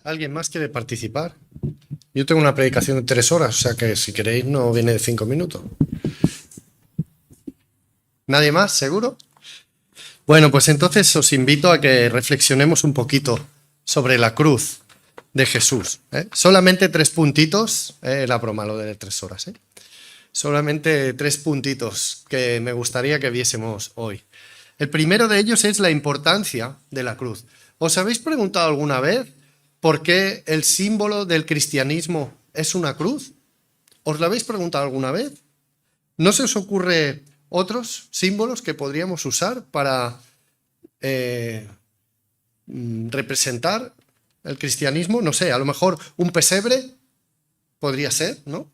¿Alguien más quiere participar? Yo tengo una predicación de 3 horas, o sea que si queréis no viene de 5 minutos. ¿Nadie más? ¿Seguro? Bueno, pues entonces os invito a que reflexionemos un poquito sobre la cruz de Jesús. Solamente 3 puntitos, la broma lo de 3 horas. Solamente 3 puntitos que me gustaría que viésemos hoy. El primero de ellos es la importancia de la cruz. ¿Os habéis preguntado alguna vez por qué el símbolo del cristianismo es una cruz? ¿Os lo habéis preguntado alguna vez? ¿No se os ocurre otros símbolos que podríamos usar para representar el cristianismo? No sé, a lo mejor un pesebre podría ser, ¿no?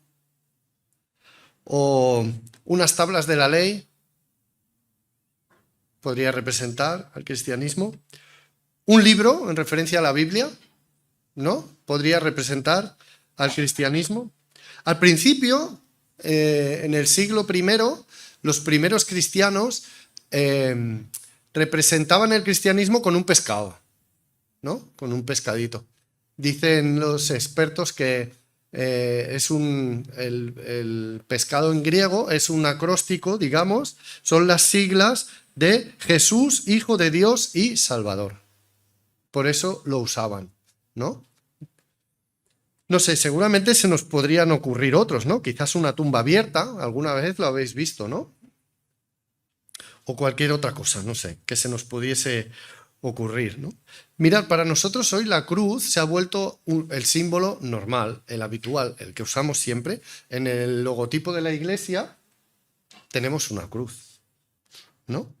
O unas tablas de la ley podría representar al cristianismo. Un libro en referencia a la Biblia, ¿no? Podría representar al cristianismo. Al principio, en el siglo I, los primeros cristianos representaban el cristianismo con un pescado, ¿no? Con un pescadito. Dicen los expertos que el pescado en griego es un acróstico, digamos, son las siglas de Jesús, Hijo de Dios y Salvador. Por eso lo usaban, ¿no? No sé, seguramente se nos podrían ocurrir otros, ¿no? Quizás una tumba abierta, alguna vez lo habéis visto, ¿no? O cualquier otra cosa, no sé, que se nos pudiese ocurrir, ¿no? Mirad, para nosotros hoy la cruz se ha vuelto el símbolo normal, el habitual, el que usamos siempre. En el logotipo de la iglesia tenemos una cruz, ¿no?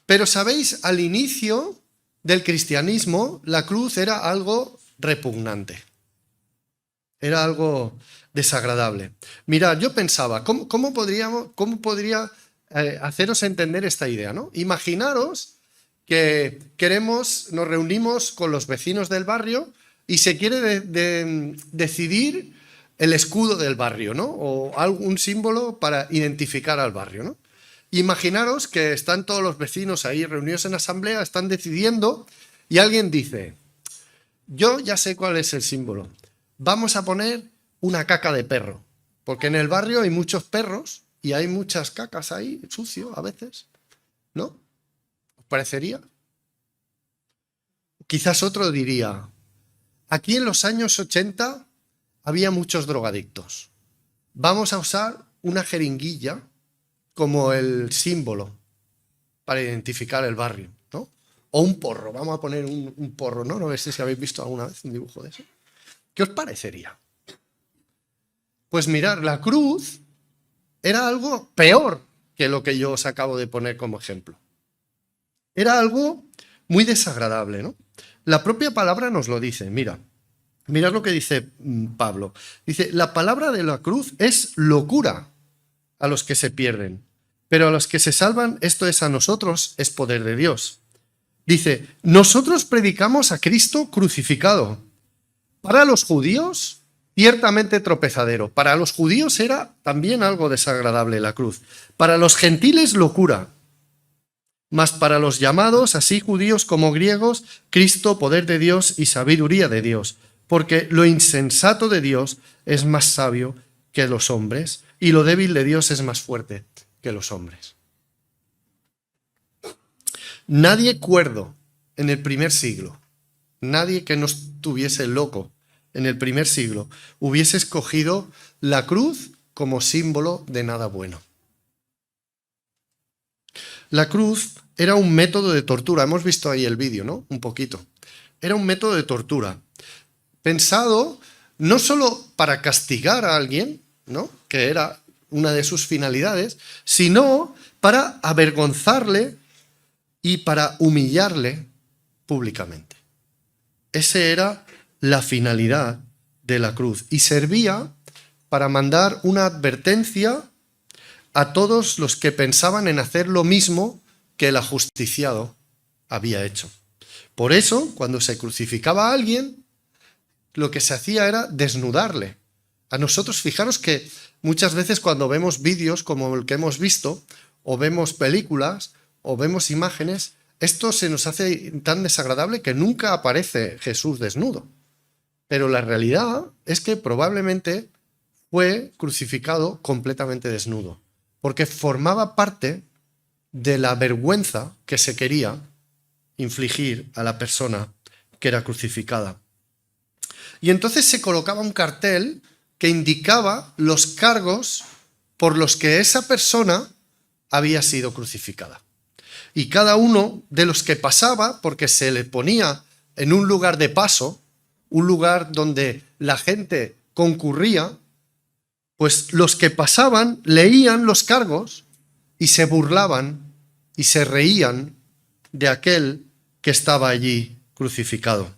Pero, ¿sabéis? Al inicio del cristianismo, la cruz era algo repugnante. Era algo desagradable. Mirad, yo pensaba, ¿cómo podría haceros entender esta idea, ¿no? Imaginaros que nos reunimos con los vecinos del barrio y se quiere decidir el escudo del barrio, ¿no? O algún símbolo para identificar al barrio, ¿no? Imaginaros que están todos los vecinos ahí reunidos en asamblea, están decidiendo y alguien dice, yo ya sé cuál es el símbolo, vamos a poner una caca de perro, porque en el barrio hay muchos perros y hay muchas cacas ahí, sucio a veces, ¿no? ¿Os parecería? Quizás otro diría, aquí en los años 80 había muchos drogadictos, vamos a usar una jeringuilla como el símbolo para identificar el barrio, ¿no? O un porro, vamos a poner un porro, ¿no? No sé si habéis visto alguna vez un dibujo de eso. ¿Qué os parecería? Pues mirar, la cruz era algo peor que lo que yo os acabo de poner como ejemplo. Era algo muy desagradable, ¿no? La propia palabra nos lo dice, mirad lo que dice Pablo. Dice, la palabra de la cruz es locura a los que se pierden, pero a los que se salvan, esto es a nosotros, es poder de Dios. Dice, nosotros predicamos a Cristo crucificado. Para los judíos, ciertamente tropezadero. Para los judíos era también algo desagradable la cruz. Para los gentiles, locura. Mas para los llamados, así judíos como griegos, Cristo, poder de Dios y sabiduría de Dios. Porque lo insensato de Dios es más sabio que los hombres, y lo débil de Dios es más fuerte que los hombres. Nadie cuerdo en el primer siglo, nadie que no estuviese loco en el primer siglo, hubiese escogido la cruz como símbolo de nada bueno. La cruz era un método de tortura, hemos visto ahí el vídeo, ¿no? Un poquito. Era un método de tortura, pensado no solo para castigar a alguien, ¿no? Que era una de sus finalidades, sino para avergonzarle y para humillarle públicamente. Esa era la finalidad de la cruz y servía para mandar una advertencia a todos los que pensaban en hacer lo mismo que el ajusticiado había hecho. Por eso, cuando se crucificaba a alguien, lo que se hacía era desnudarle. A nosotros, fijaros que muchas veces cuando vemos vídeos como el que hemos visto, o vemos películas, o vemos imágenes, esto se nos hace tan desagradable que nunca aparece Jesús desnudo. Pero la realidad es que probablemente fue crucificado completamente desnudo, porque formaba parte de la vergüenza que se quería infligir a la persona que era crucificada. Y entonces se colocaba un cartel que indicaba los cargos por los que esa persona había sido crucificada. Y cada uno de los que pasaba, porque se le ponía en un lugar de paso, un lugar donde la gente concurría, pues los que pasaban leían los cargos y se burlaban y se reían de aquel que estaba allí crucificado.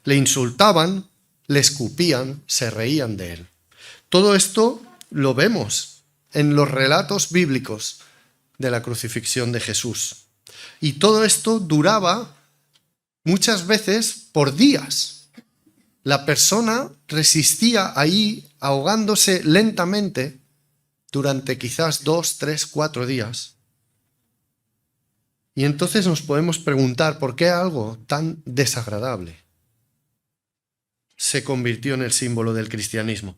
Le insultaban, le escupían, se reían de él. Todo esto lo vemos en los relatos bíblicos de la crucifixión de Jesús. Y todo esto duraba muchas veces por días. La persona resistía ahí ahogándose lentamente durante quizás 2, 3, 4 días. Y entonces nos podemos preguntar por qué algo tan desagradable se convirtió en el símbolo del cristianismo.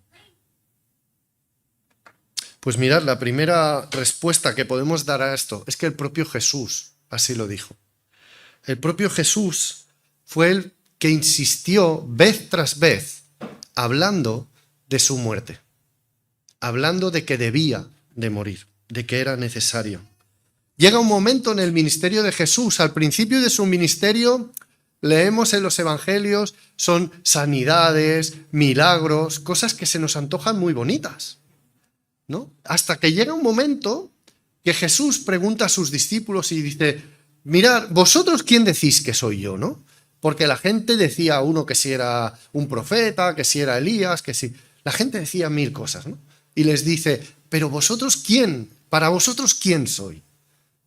Pues mirad, la primera respuesta que podemos dar a esto es que el propio Jesús así lo dijo. El propio Jesús fue el que insistió vez tras vez hablando de su muerte, hablando de que debía de morir, de que era necesario. Llega un momento en el ministerio de Jesús, al principio de su ministerio, leemos en los evangelios, son sanidades, milagros, cosas que se nos antojan muy bonitas, ¿no? Hasta que llega un momento que Jesús pregunta a sus discípulos y dice, mirad, ¿vosotros quién decís que soy yo, no? Porque la gente decía uno que si era un profeta, que si era Elías, que si... La gente decía 1000 cosas, ¿no? Y les dice, pero vosotros quién, para vosotros quién soy.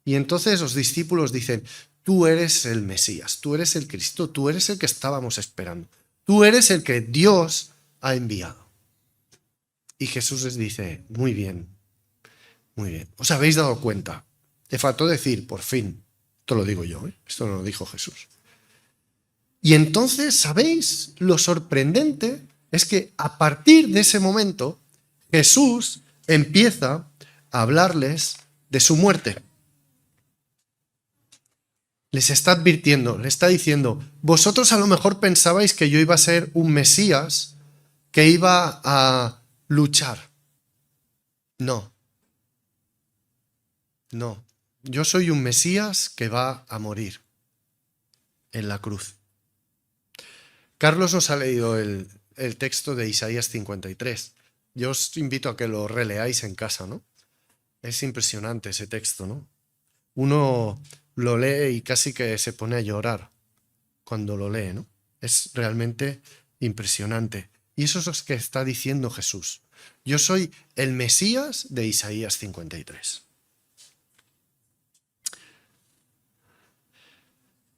Y entonces los discípulos dicen, tú eres el Mesías, tú eres el Cristo, tú eres el que estábamos esperando, tú eres el que Dios ha enviado. Y Jesús les dice, muy bien, ¿os habéis dado cuenta? Te faltó decir, por fin, esto lo digo yo, esto no lo dijo Jesús. Y entonces, ¿sabéis? Lo sorprendente es que a partir de ese momento, Jesús empieza a hablarles de su muerte. Les está advirtiendo, le está diciendo, vosotros a lo mejor pensabais que yo iba a ser un Mesías que iba a luchar. No, yo soy un Mesías que va a morir en la cruz. Carlos nos ha leído el texto de Isaías 53. Yo os invito a que lo releáis en casa, ¿no? Es impresionante ese texto, ¿no? Uno lo lee y casi que se pone a llorar cuando lo lee, ¿no? Es realmente impresionante. Y eso es lo que está diciendo Jesús. Yo soy el Mesías de Isaías 53.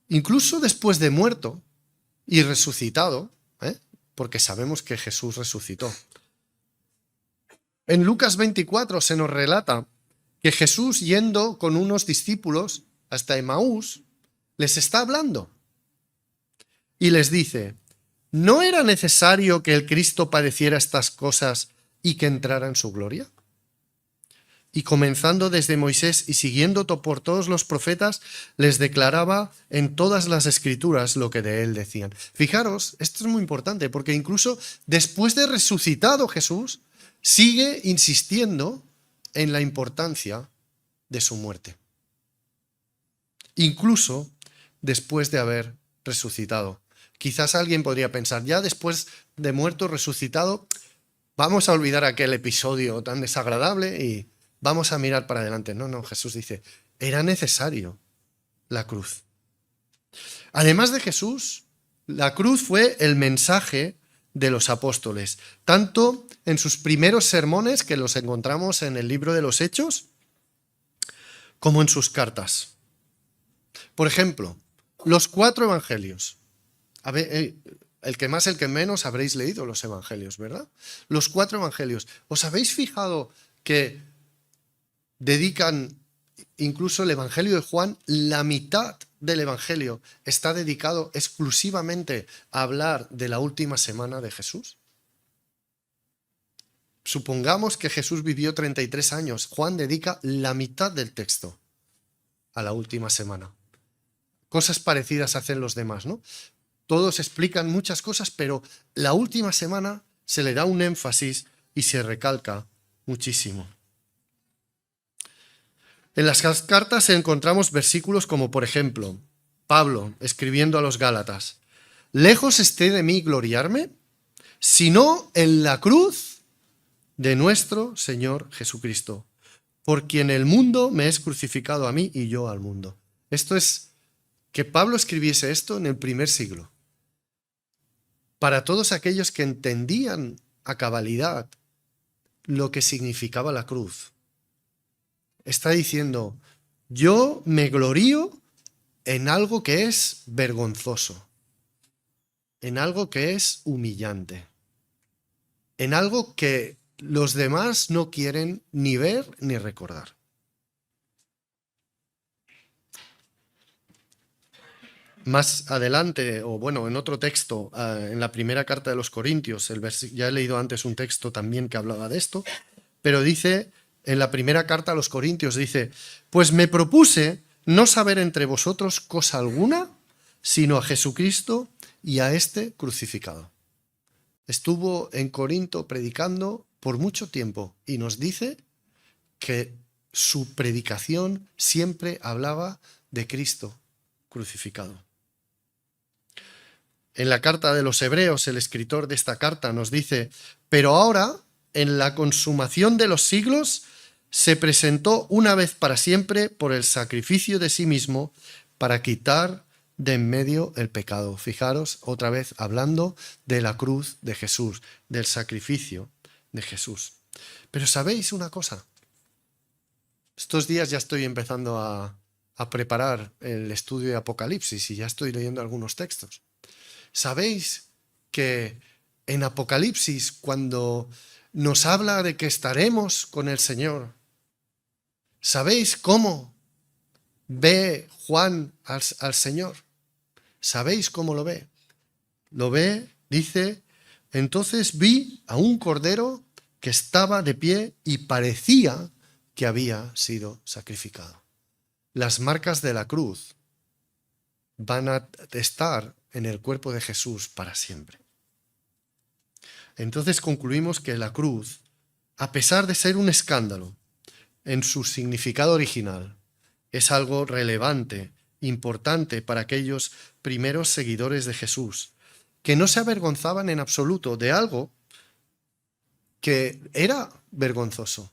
Incluso después de muerto y resucitado, porque sabemos que Jesús resucitó. En Lucas 24 se nos relata que Jesús, yendo con unos discípulos hasta Emaús, les está hablando y les dice, ¿no era necesario que el Cristo padeciera estas cosas y que entrara en su gloria? Y comenzando desde Moisés y siguiendo por todos los profetas, les declaraba en todas las escrituras lo que de él decían. Fijaros, esto es muy importante, porque incluso después de resucitado Jesús, sigue insistiendo en la importancia de su muerte. Incluso después de haber resucitado. Quizás alguien podría pensar, ya después de muerto, resucitado, vamos a olvidar aquel episodio tan desagradable y vamos a mirar para adelante. No, Jesús dice, era necesario la cruz. Además de Jesús, la cruz fue el mensaje de los apóstoles, tanto en sus primeros sermones, que los encontramos en el libro de los Hechos, como en sus cartas. Por ejemplo, los 4 evangelios. El que más, el que menos habréis leído los evangelios, ¿verdad? Los 4 evangelios. ¿Os habéis fijado que dedican incluso el Evangelio de Juan, la mitad del Evangelio está dedicado exclusivamente a hablar de la última semana de Jesús. Supongamos que Jesús vivió 33 años. Juan dedica la mitad del texto a la última semana. Cosas parecidas hacen los demás, ¿no? Todos explican muchas cosas, pero la última semana se le da un énfasis y se recalca muchísimo. En las cartas encontramos versículos como, por ejemplo, Pablo escribiendo a los Gálatas: «Lejos esté de mí gloriarme, sino en la cruz de nuestro Señor Jesucristo, por quien el mundo me es crucificado a mí y yo al mundo». Esto es, que Pablo escribiese esto en el primer siglo, para todos aquellos que entendían a cabalidad lo que significaba la cruz. Está diciendo: yo me glorío en algo que es vergonzoso, en algo que es humillante, en algo que los demás no quieren ni ver ni recordar. Más adelante, o bueno, en otro texto, en la primera carta de los Corintios, ya he leído antes un texto también que hablaba de esto, pero dice, en la primera carta a los Corintios, dice: «Pues me propuse no saber entre vosotros cosa alguna, sino a Jesucristo y a este crucificado». Estuvo en Corinto predicando por mucho tiempo y nos dice que su predicación siempre hablaba de Cristo crucificado. En la carta de los Hebreos, el escritor de esta carta nos dice: «Pero ahora, en la consumación de los siglos, se presentó una vez para siempre por el sacrificio de sí mismo para quitar de en medio el pecado». Fijaros, otra vez hablando de la cruz de Jesús, del sacrificio de Jesús. Pero ¿sabéis una cosa? Estos días ya estoy empezando a preparar el estudio de Apocalipsis y ya estoy leyendo algunos textos. ¿Sabéis que en Apocalipsis, cuando nos habla de que estaremos con el Señor, ¿sabéis cómo ve Juan al Señor? ¿Sabéis cómo lo ve? Lo ve, dice: «Entonces vi a un cordero que estaba de pie y parecía que había sido sacrificado». Las marcas de la cruz van a estar en el cuerpo de Jesús para siempre. Entonces concluimos que la cruz, a pesar de ser un escándalo en su significado original, es algo relevante, importante para aquellos primeros seguidores de Jesús, que no se avergonzaban en absoluto de algo que era vergonzoso,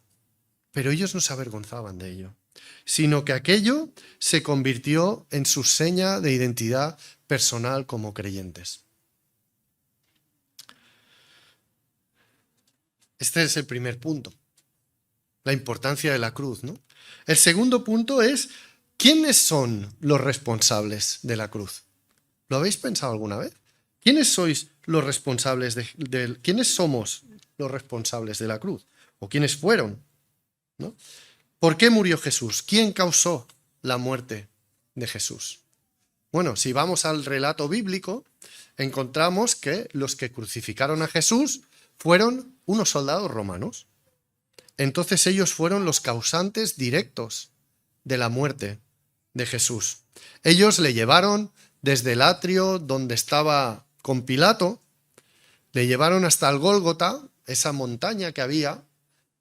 pero ellos no se avergonzaban de ello, sino que aquello se convirtió en su seña de identidad personal como creyentes. Este es el primer punto, la importancia de la cruz, ¿no? El segundo punto es: ¿quiénes son los responsables de la cruz? ¿Lo habéis pensado alguna vez? ¿Quiénes sois los responsables quiénes somos los responsables de la cruz? ¿O quiénes fueron? ¿No? ¿Por qué murió Jesús? ¿Quién causó la muerte de Jesús? Bueno, si vamos al relato bíblico, encontramos que los que crucificaron a Jesús fueron unos soldados romanos. Entonces ellos fueron los causantes directos de la muerte de Jesús. Ellos le llevaron desde el atrio donde estaba con Pilato, le llevaron hasta el Gólgota, esa montaña que había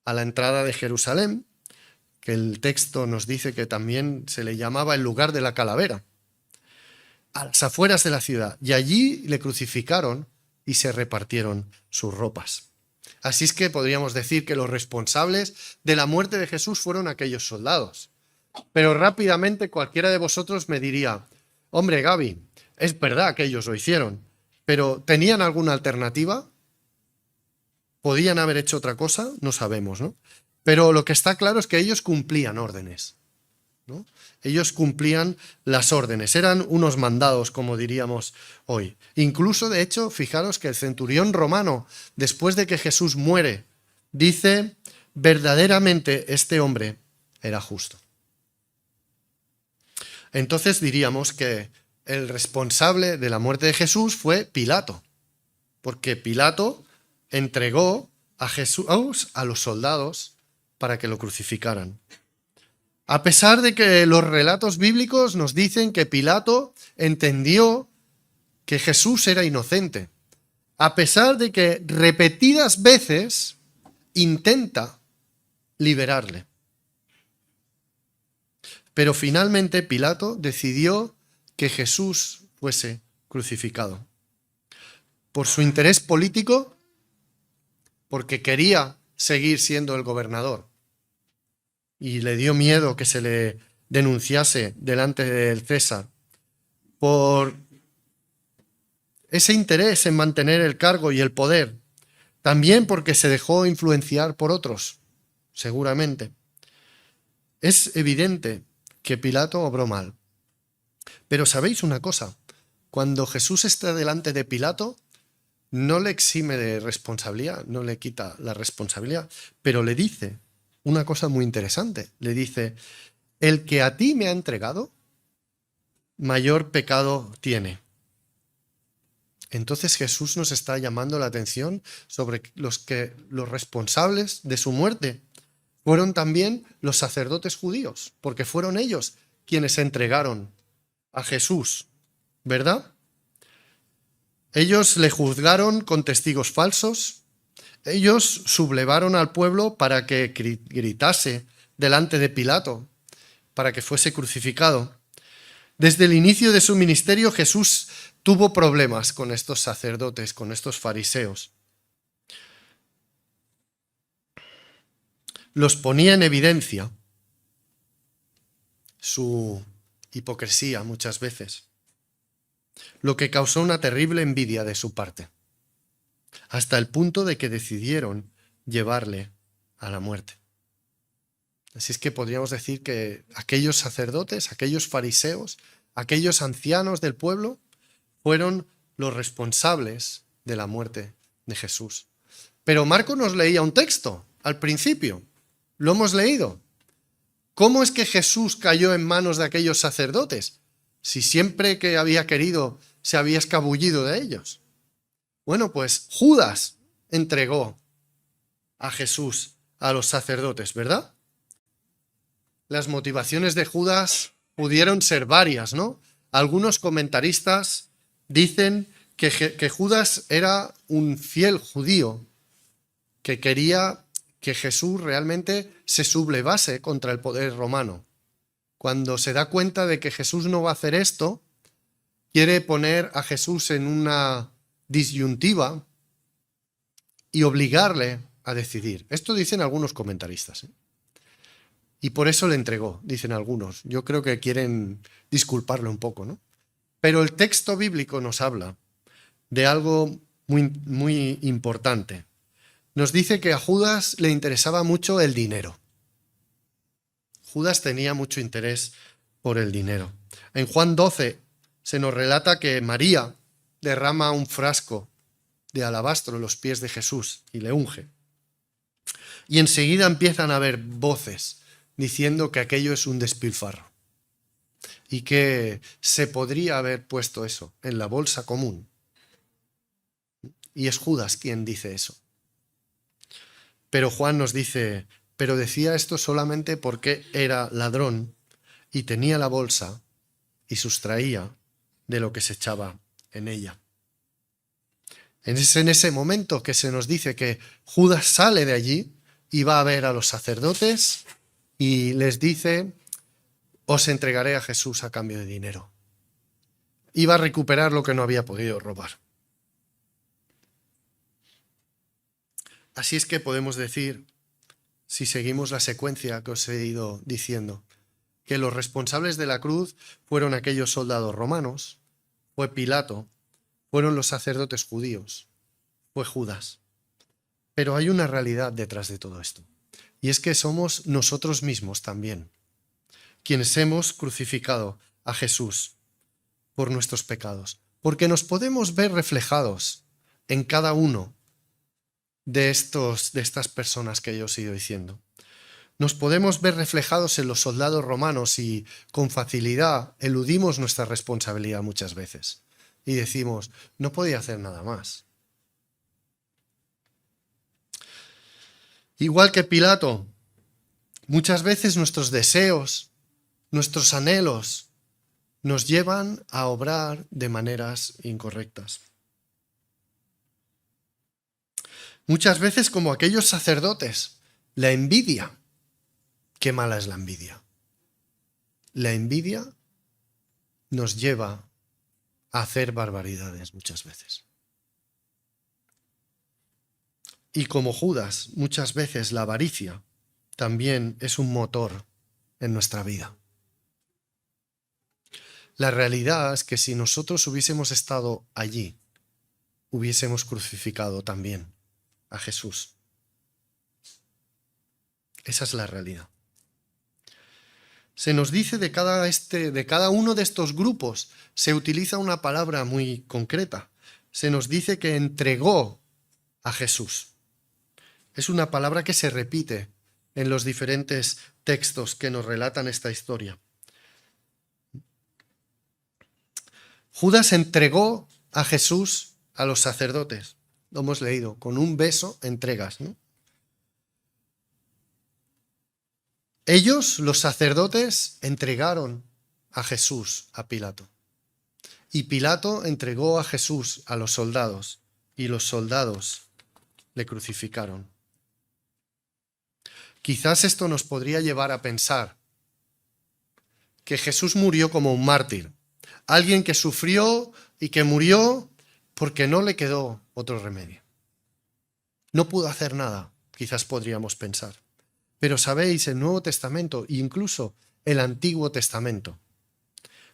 a la entrada de Jerusalén, que el texto nos dice que también se le llamaba el lugar de la calavera, a las afueras de la ciudad, y allí le crucificaron y se repartieron sus ropas. Así es que podríamos decir que los responsables de la muerte de Jesús fueron aquellos soldados. Pero rápidamente cualquiera de vosotros me diría: hombre, Gaby, es verdad que ellos lo hicieron, pero ¿tenían alguna alternativa? ¿Podían haber hecho otra cosa? No sabemos, ¿no? Pero lo que está claro es que ellos cumplían órdenes, ¿no? Ellos cumplían las órdenes, eran unos mandados, como diríamos hoy. Incluso, de hecho, fijaros que el centurión romano, después de que Jesús muere, dice: verdaderamente este hombre era justo. Entonces diríamos que el responsable de la muerte de Jesús fue Pilato, porque Pilato entregó a Jesús a los soldados para que lo crucificaran. A pesar de que los relatos bíblicos nos dicen que Pilato entendió que Jesús era inocente, a pesar de que repetidas veces intenta liberarle. Pero finalmente Pilato decidió que Jesús fuese crucificado. Por su interés político, porque quería seguir siendo el gobernador. Y le dio miedo que se le denunciase delante del César. Por ese interés en mantener el cargo y el poder. También porque se dejó influenciar por otros, seguramente. Es evidente que Pilato obró mal. Pero ¿sabéis una cosa? Cuando Jesús está delante de Pilato, no le exime de responsabilidad, no le quita la responsabilidad, pero le dice una cosa muy interesante. Le dice, el que a ti me ha entregado, mayor pecado tiene. Entonces Jesús nos está llamando la atención sobre los responsables de su muerte fueron también los sacerdotes judíos, porque fueron ellos quienes entregaron a Jesús, ¿verdad? Ellos le juzgaron con testigos falsos, ellos sublevaron al pueblo para que gritase delante de Pilato, para que fuese crucificado. Desde el inicio de su ministerio, Jesús tuvo problemas con estos sacerdotes, con estos fariseos. Los ponía en evidencia su hipocresía muchas veces, lo que causó una terrible envidia de su parte, hasta el punto de que decidieron llevarle a la muerte. Así es que podríamos decir que aquellos sacerdotes, aquellos fariseos, aquellos ancianos del pueblo fueron los responsables de la muerte de Jesús. Pero Marcos nos leía un texto al principio. Lo hemos leído. ¿Cómo es que Jesús cayó en manos de aquellos sacerdotes? Si siempre que había querido se había escabullido de ellos. Bueno, pues Judas entregó a Jesús a los sacerdotes, ¿verdad? Las motivaciones de Judas pudieron ser varias, ¿no? Algunos comentaristas dicen que Judas era un fiel judío que quería que Jesús realmente se sublevase contra el poder romano. Cuando se da cuenta de que Jesús no va a hacer esto, quiere poner a Jesús en una disyuntiva y obligarle a decidir. Esto dicen algunos comentaristas, ¿eh? Y por eso le entregó, dicen algunos. Yo creo que quieren disculparle un poco, ¿no? Pero el texto bíblico nos habla de algo muy, muy importante. Nos dice que a Judas le interesaba mucho el dinero. Judas tenía mucho interés por el dinero. En Juan 12 se nos relata que María derrama un frasco de alabastro en los pies de Jesús y le unge. Y enseguida empiezan a haber voces diciendo que aquello es un despilfarro y que se podría haber puesto eso en la bolsa común. Y es Judas quien dice eso. Pero Juan nos dice, pero decía esto solamente porque era ladrón y tenía la bolsa y sustraía de lo que se echaba en ella. Es en ese momento que se nos dice que Judas sale de allí y va a ver a los sacerdotes y les dice, os entregaré a Jesús a cambio de dinero. Iba a recuperar lo que no había podido robar. Así es que podemos decir, si seguimos la secuencia que os he ido diciendo, que los responsables de la cruz fueron aquellos soldados romanos, fue Pilato, fueron los sacerdotes judíos, fue Judas. Pero hay una realidad detrás de todo esto, y es que somos nosotros mismos también, quienes hemos crucificado a Jesús por nuestros pecados, porque nos podemos ver reflejados en cada uno de estas personas que yo os he ido diciendo. Nos podemos ver reflejados en los soldados romanos y con facilidad eludimos nuestra responsabilidad muchas veces. Y decimos, no podía hacer nada más. Igual que Pilato, muchas veces nuestros deseos, nuestros anhelos, nos llevan a obrar de maneras incorrectas. Muchas veces, como aquellos sacerdotes, la envidia. Qué mala es la envidia. La envidia nos lleva a hacer barbaridades muchas veces. Y como Judas, muchas veces la avaricia también es un motor en nuestra vida. La realidad es que si nosotros hubiésemos estado allí, hubiésemos crucificado también a Jesús. Esa es la realidad. Se nos dice de cada uno de estos grupos, se utiliza una palabra muy concreta. Se nos dice que entregó a Jesús. Es una palabra que se repite en los diferentes textos que nos relatan esta historia. Judas entregó a Jesús a los sacerdotes. Lo hemos leído, con un beso entregas, ¿no? Ellos, los sacerdotes, entregaron a Jesús a Pilato. Y Pilato entregó a Jesús a los soldados, y los soldados le crucificaron. Quizás esto nos podría llevar a pensar que Jesús murió como un mártir, alguien que sufrió y que murió porque no le quedó otro remedio. No pudo hacer nada, quizás podríamos pensar. Pero sabéis, el Nuevo Testamento e incluso el Antiguo Testamento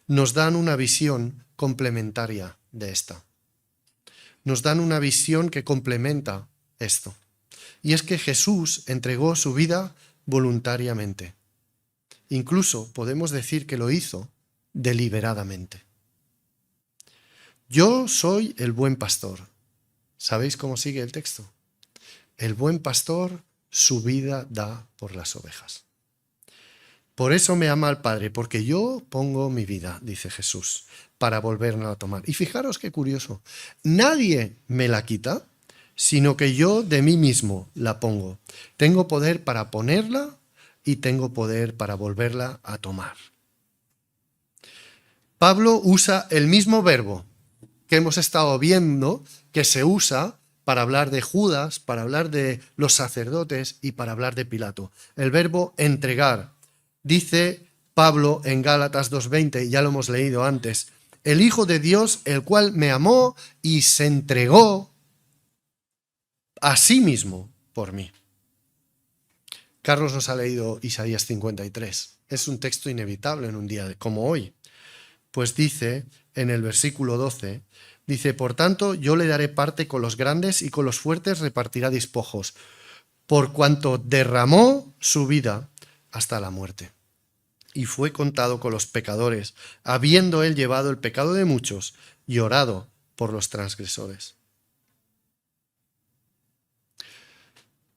nos dan una visión complementaria de esta. Nos dan una visión que complementa esto. Y es que Jesús entregó su vida voluntariamente. Incluso podemos decir que lo hizo deliberadamente. Yo soy el buen pastor. ¿Sabéis cómo sigue el texto? El buen pastor su vida da por las ovejas. Por eso me ama el Padre, porque yo pongo mi vida, dice Jesús, para volverla a tomar. Y fijaros qué curioso, nadie me la quita, sino que yo de mí mismo la pongo. Tengo poder para ponerla y tengo poder para volverla a tomar. Pablo usa el mismo verbo que hemos estado viendo, que se usa para hablar de Judas, para hablar de los sacerdotes y para hablar de Pilato. El verbo entregar. Dice Pablo en Gálatas 2:20, ya lo hemos leído antes, el Hijo de Dios, el cual me amó y se entregó a sí mismo por mí. Carlos nos ha leído Isaías 53. Es un texto inevitable en un día como hoy. Pues dice en el versículo 12, dice, por tanto, yo le daré parte con los grandes y con los fuertes repartirá despojos, por cuanto derramó su vida hasta la muerte. Y fue contado con los pecadores, habiendo él llevado el pecado de muchos y orado por los transgresores.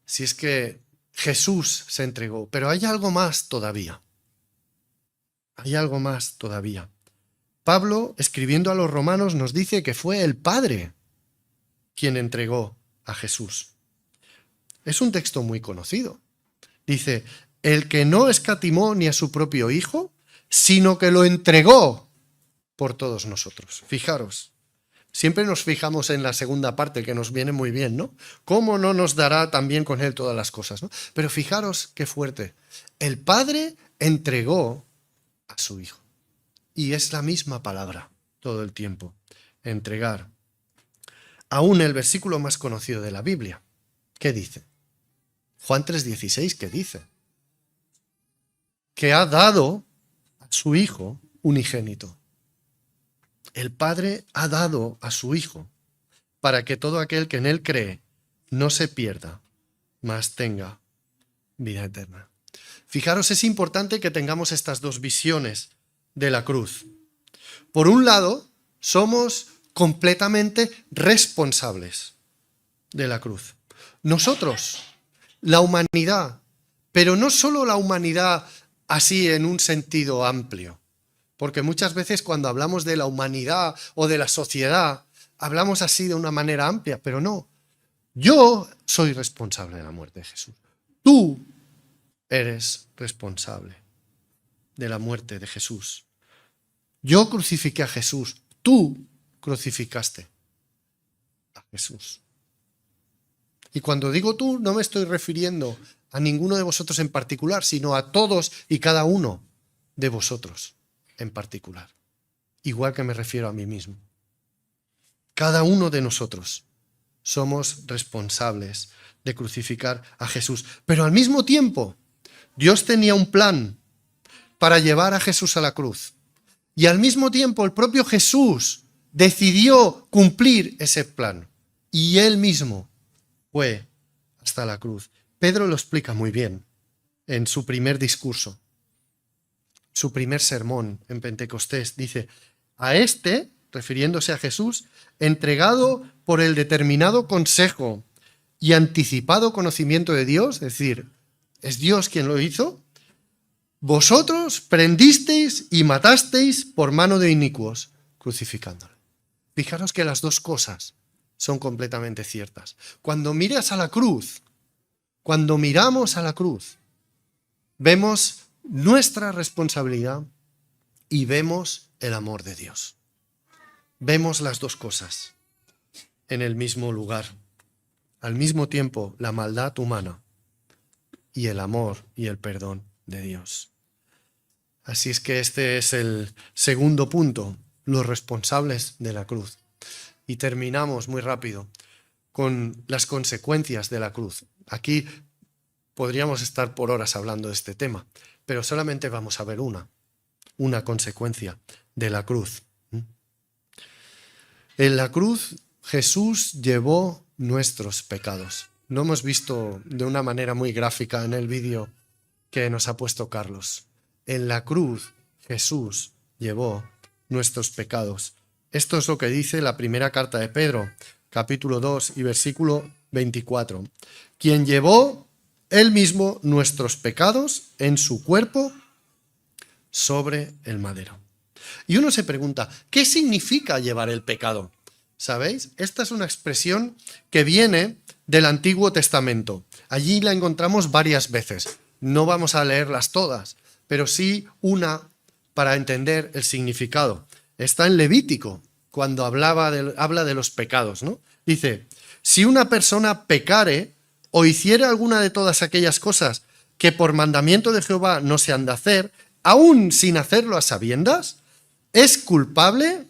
Si es que Jesús se entregó, pero hay algo más todavía. Hay algo más todavía. Pablo, escribiendo a los romanos, nos dice que fue el Padre quien entregó a Jesús. Es un texto muy conocido. Dice, el que no escatimó ni a su propio Hijo, sino que lo entregó por todos nosotros. Fijaros, siempre nos fijamos en la segunda parte, que nos viene muy bien, ¿no? ¿Cómo no nos dará también con él todas las cosas, ¿no? Pero fijaros qué fuerte. El Padre entregó a su Hijo. Y es la misma palabra todo el tiempo, entregar. Aún el versículo más conocido de la Biblia, ¿qué dice? Juan 3:16, ¿qué dice? Que ha dado a su Hijo unigénito. El Padre ha dado a su Hijo para que todo aquel que en él cree no se pierda, mas tenga vida eterna. Fijaros, es importante que tengamos estas dos visiones de la cruz. Por un lado, somos completamente responsables de la cruz. Nosotros, la humanidad, Pero no solo la humanidad así en un sentido amplio, porque muchas veces cuando hablamos de la humanidad o de la sociedad, hablamos así de una manera amplia, pero no. Yo soy responsable de la muerte de Jesús. Tú eres responsable de la muerte de Jesús. Yo crucifiqué a Jesús. Tú crucificaste a Jesús. Y cuando digo tú, no me estoy refiriendo a ninguno de vosotros en particular, sino a todos y cada uno de vosotros en particular. Igual que me refiero a mí mismo. Cada uno de nosotros somos responsables de crucificar a Jesús. Pero al mismo tiempo, Dios tenía un plan para llevar a Jesús a la cruz. Y al mismo tiempo, el propio Jesús decidió cumplir ese plan. Y él mismo fue hasta la cruz. Pedro lo explica muy bien en su primer discurso, su primer sermón en Pentecostés. Dice, a este, refiriéndose a Jesús, entregado por el determinado consejo y anticipado conocimiento de Dios, es decir, es Dios quien lo hizo, vosotros prendisteis y matasteis por mano de inicuos, crucificándolo. Fijaros que las dos cosas son completamente ciertas. Cuando miras a la cruz, cuando miramos a la cruz, vemos nuestra responsabilidad y vemos el amor de Dios. Vemos las dos cosas en el mismo lugar. Al mismo tiempo, la maldad humana y el amor y el perdón de Dios. Así es que este es el segundo punto, los responsables de la cruz. Y terminamos muy rápido con las consecuencias de la cruz. Aquí podríamos estar por horas hablando de este tema, pero solamente vamos a ver una consecuencia de la cruz. En la cruz Jesús llevó nuestros pecados. Lo hemos visto de una manera muy gráfica en el vídeo que nos ha puesto Carlos. En la cruz Jesús llevó nuestros pecados. Esto es lo que dice la primera carta de Pedro, capítulo 2 y versículo 24. Quien llevó él mismo nuestros pecados en su cuerpo sobre el madero. Y uno se pregunta, ¿qué significa llevar el pecado? ¿Sabéis? Esta es una expresión que viene del Antiguo Testamento. Allí la encontramos varias veces. No vamos a leerlas todas, pero sí una para entender el significado. Está en Levítico, cuando habla de los pecados, ¿no? Dice, si una persona pecare o hiciere alguna de todas aquellas cosas que por mandamiento de Jehová no se han de hacer, aún sin hacerlo a sabiendas, es culpable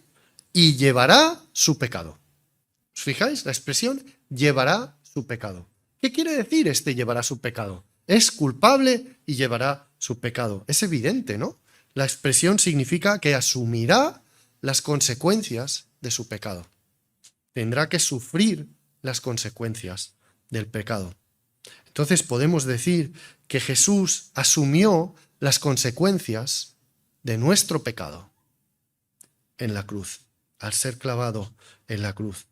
y llevará su pecado. ¿Os fijáis? La expresión llevará su pecado. ¿Qué quiere decir este llevará su pecado? Es culpable y llevará su pecado. Es evidente, ¿no? La expresión significa que asumirá las consecuencias de su pecado. Tendrá que sufrir las consecuencias del pecado. Entonces podemos decir que Jesús asumió las consecuencias de nuestro pecado en la cruz, al ser clavado en la cruz.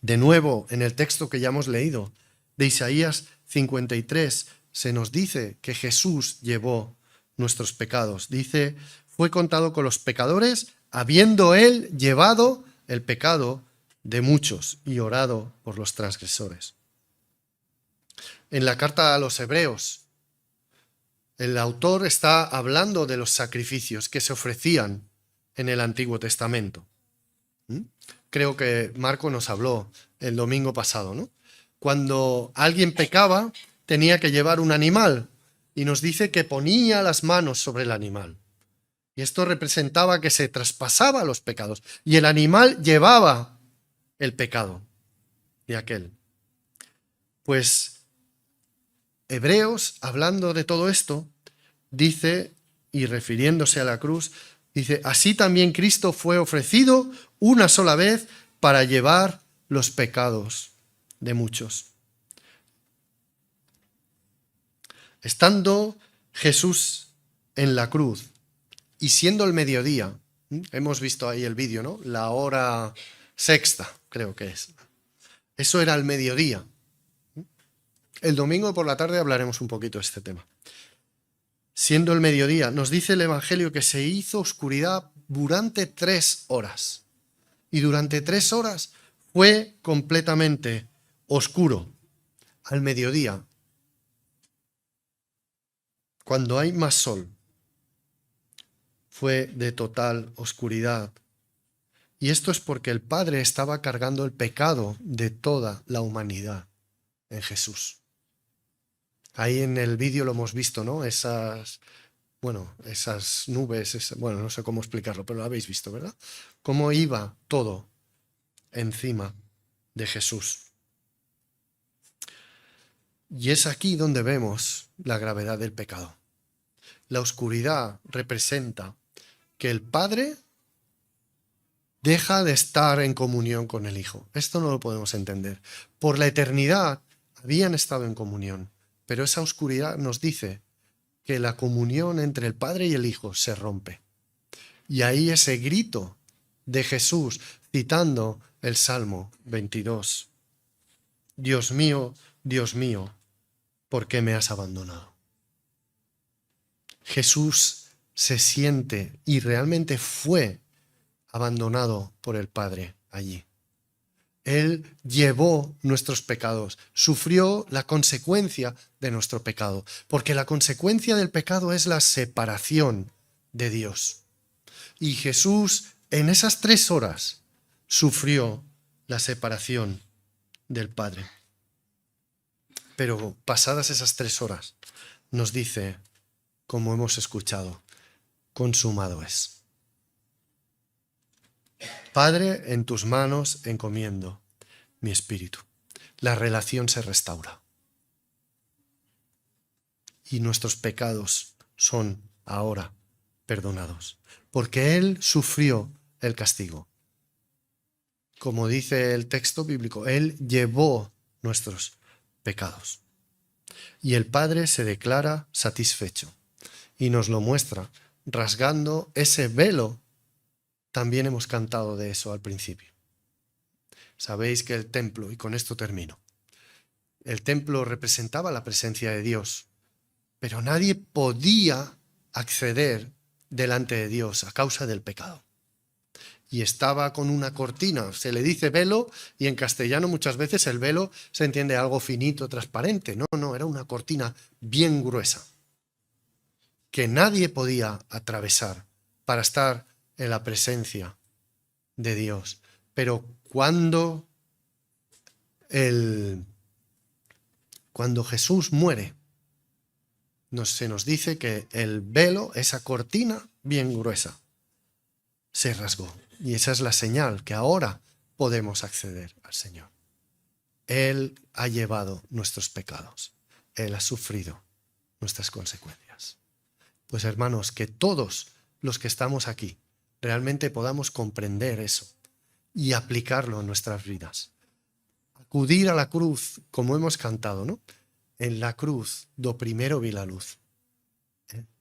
De nuevo, en el texto que ya hemos leído, de Isaías 53, se nos dice que Jesús llevó nuestros pecados. Dice, fue contado con los pecadores, habiendo él llevado el pecado de muchos y orado por los transgresores. En la carta a los Hebreos, el autor está hablando de los sacrificios que se ofrecían en el Antiguo Testamento. Creo que Marco nos habló el domingo pasado, ¿no? Cuando alguien pecaba, tenía que llevar un animal y nos dice que ponía las manos sobre el animal. Y esto representaba que se traspasaba los pecados y el animal llevaba el pecado de aquel. Pues Hebreos, hablando de todo esto, dice, y refiriéndose a la cruz, dice, así también Cristo fue ofrecido una sola vez para llevar los pecados de muchos. Estando Jesús en la cruz y siendo el mediodía, hemos visto ahí el vídeo, ¿no? La hora sexta, creo que es. Eso era el mediodía. El domingo por la tarde hablaremos un poquito de este tema. Siendo el mediodía, nos dice el Evangelio que se hizo oscuridad durante 3 horas. Y durante 3 horas fue completamente oscuro. Al mediodía, cuando hay más sol, fue de total oscuridad. Y esto es porque el Padre estaba cargando el pecado de toda la humanidad en Jesús. Ahí en el vídeo lo hemos visto, ¿no? Esas nubes, no sé cómo explicarlo, pero lo habéis visto, ¿verdad? Cómo iba todo encima de Jesús. Y es aquí donde vemos la gravedad del pecado. La oscuridad representa que el Padre deja de estar en comunión con el Hijo. Esto no lo podemos entender. Por la eternidad habían estado en comunión, pero esa oscuridad nos dice que la comunión entre el Padre y el Hijo se rompe. Y ahí ese grito de Jesús citando el Salmo 22. Dios mío, ¿por qué me has abandonado? Jesús se siente y realmente fue abandonado por el Padre allí. Él llevó nuestros pecados, sufrió la consecuencia de nuestro pecado, porque la consecuencia del pecado es la separación de Dios. Y Jesús en esas 3 horas sufrió la separación del Padre. Pero pasadas esas 3 horas, nos dice, como hemos escuchado, consumado es. Padre, en tus manos encomiendo mi espíritu. La relación se restaura. Y nuestros pecados son ahora perdonados, porque Él sufrió el castigo. Como dice el texto bíblico, Él llevó nuestros pecados. Y el Padre se declara satisfecho y nos lo muestra rasgando ese velo. También hemos cantado de eso al principio. Sabéis que el templo, y con esto termino, el templo representaba la presencia de Dios, pero nadie podía acceder delante de Dios a causa del pecado. Y estaba con una cortina, se le dice velo, y en castellano muchas veces el velo se entiende algo finito, transparente. No, era una cortina bien gruesa, que nadie podía atravesar para estar en la presencia de Dios. Pero cuando Jesús muere, se nos dice que el velo, esa cortina bien gruesa, se rasgó. Y esa es la señal que ahora podemos acceder al Señor. Él ha llevado nuestros pecados. Él ha sufrido nuestras consecuencias. Pues hermanos, que todos los que estamos aquí realmente podamos comprender eso y aplicarlo en nuestras vidas. Acudir a la cruz, como hemos cantado, ¿no? En la cruz, do primero vi la luz.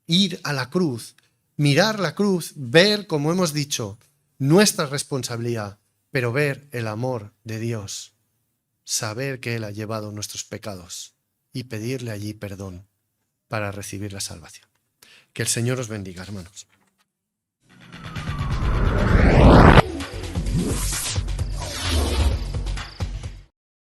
Ir a la cruz, mirar la cruz, ver, como hemos dicho, nuestra responsabilidad, pero ver el amor de Dios, saber que Él ha llevado nuestros pecados y pedirle allí perdón para recibir la salvación. Que el Señor os bendiga, hermanos.